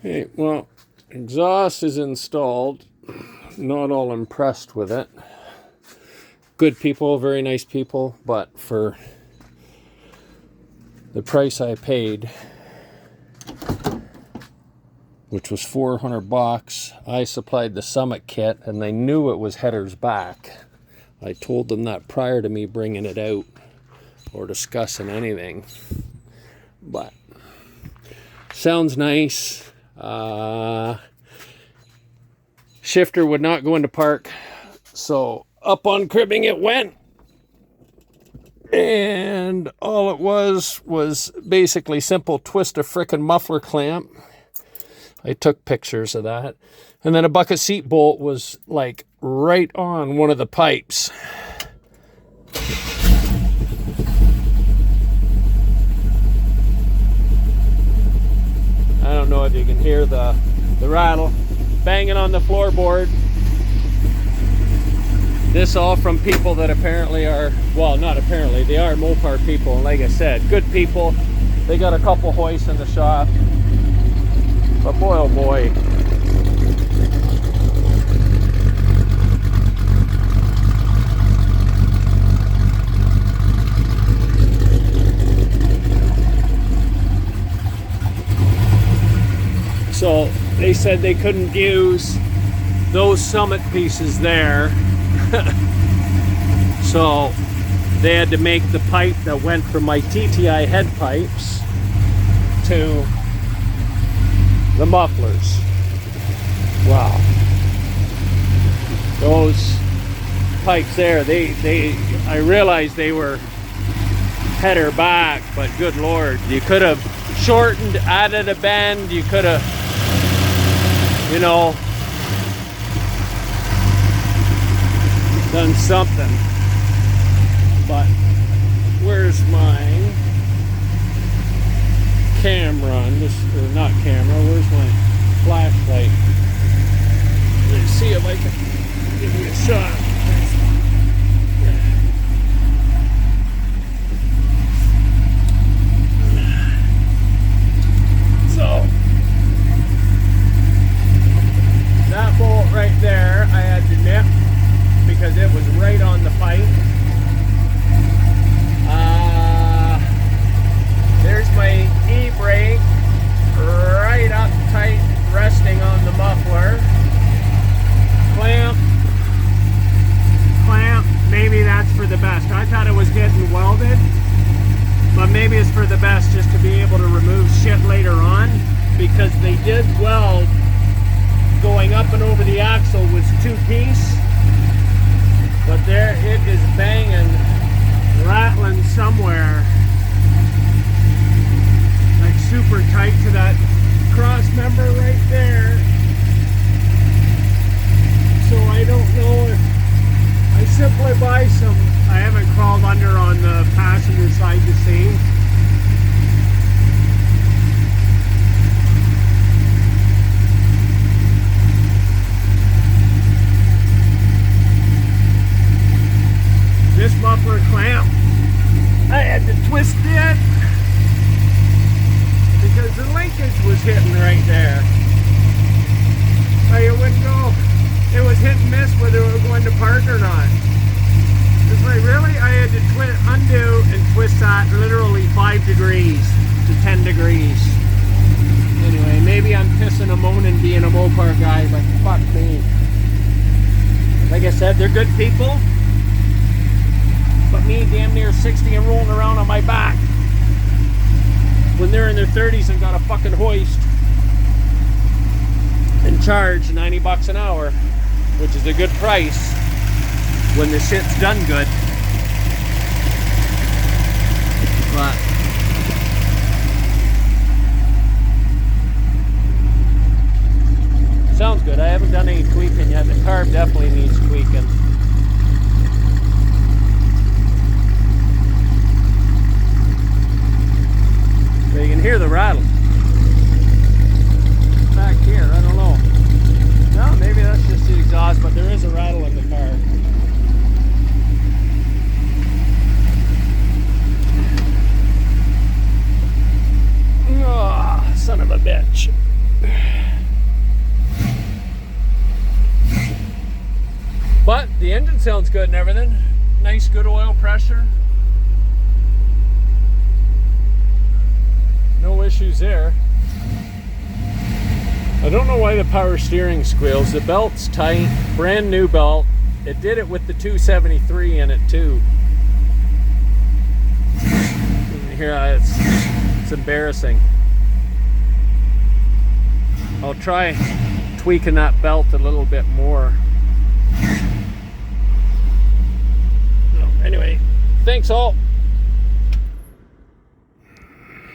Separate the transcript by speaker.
Speaker 1: Hey, well, exhaust is installed. Not all impressed with it. Good people, very nice people, but for the price I paid, which was $400, I supplied the Summit kit, and they knew it was headers back. I told them that prior to me bringing it out or discussing anything. But sounds nice. Shifter would not go into park, so up on cribbing it went. And all it was basically simple twist a frickin' muffler clamp. I took pictures of that. And then a bucket seat bolt was like right on one of the pipes. I don't know if you can hear the rattle banging on the floorboard. This all from people that apparently are, well, not apparently, they are Mopar people. And like I said, good people. They got a couple hoists in the shop. But boy, oh boy. So they said they couldn't use those Summit pieces there. So they had to make the pipe that went from my TTI head pipes to the mufflers. Wow. Those pipes there, I realized they were header back, but good Lord, you could have shortened, added a bend, you could have, you know, done something. But where's my camera? Or not camera, where's my flashlight? Let's see if I can give you a shot. So that bolt right there I had to nip because it was right on the pipe. There's my e-brake right up tight, resting on the muffler. Clamp, maybe that's for the best. I thought it was getting welded, but maybe it's for the best just to be able to remove shit later on, because they did weld going up and over the axle was 2-piece, but there it is banging, rattling somewhere. Like super tight to that cross member right there. So I don't know if I simply buy some. I haven't crawled under on the passenger side to see. This muffler clamp, I had to twist it because the linkage was hitting right there. It wouldn't go. It was hit and miss whether it was going to park or not. It's like, really? I had to undo and twist that literally 5 degrees to 10 degrees. Anyway, maybe I'm pissing and moaning being a Mopar guy, but fuck me. Like I said, they're good people. But me, damn near 60 and rolling around on my back when they're in their 30s and got a fucking hoist and charge $90 an hour, which is a good price when the shit's done good. But sounds good. I haven't done any tweaking yet. The carb definitely needs tweaking. So you can hear the rattle back here. I don't know. No, maybe that's just the exhaust, but there is a rattle in the car. Oh, son of a bitch. engine sounds good and everything. Nice, good oil pressure. No issues there. I don't know why the power steering squeals. The belt's tight, brand new belt. It did it with the 273 in it too. Here, it's embarrassing. I'll try tweaking that belt a little bit more. Anyway, thanks all.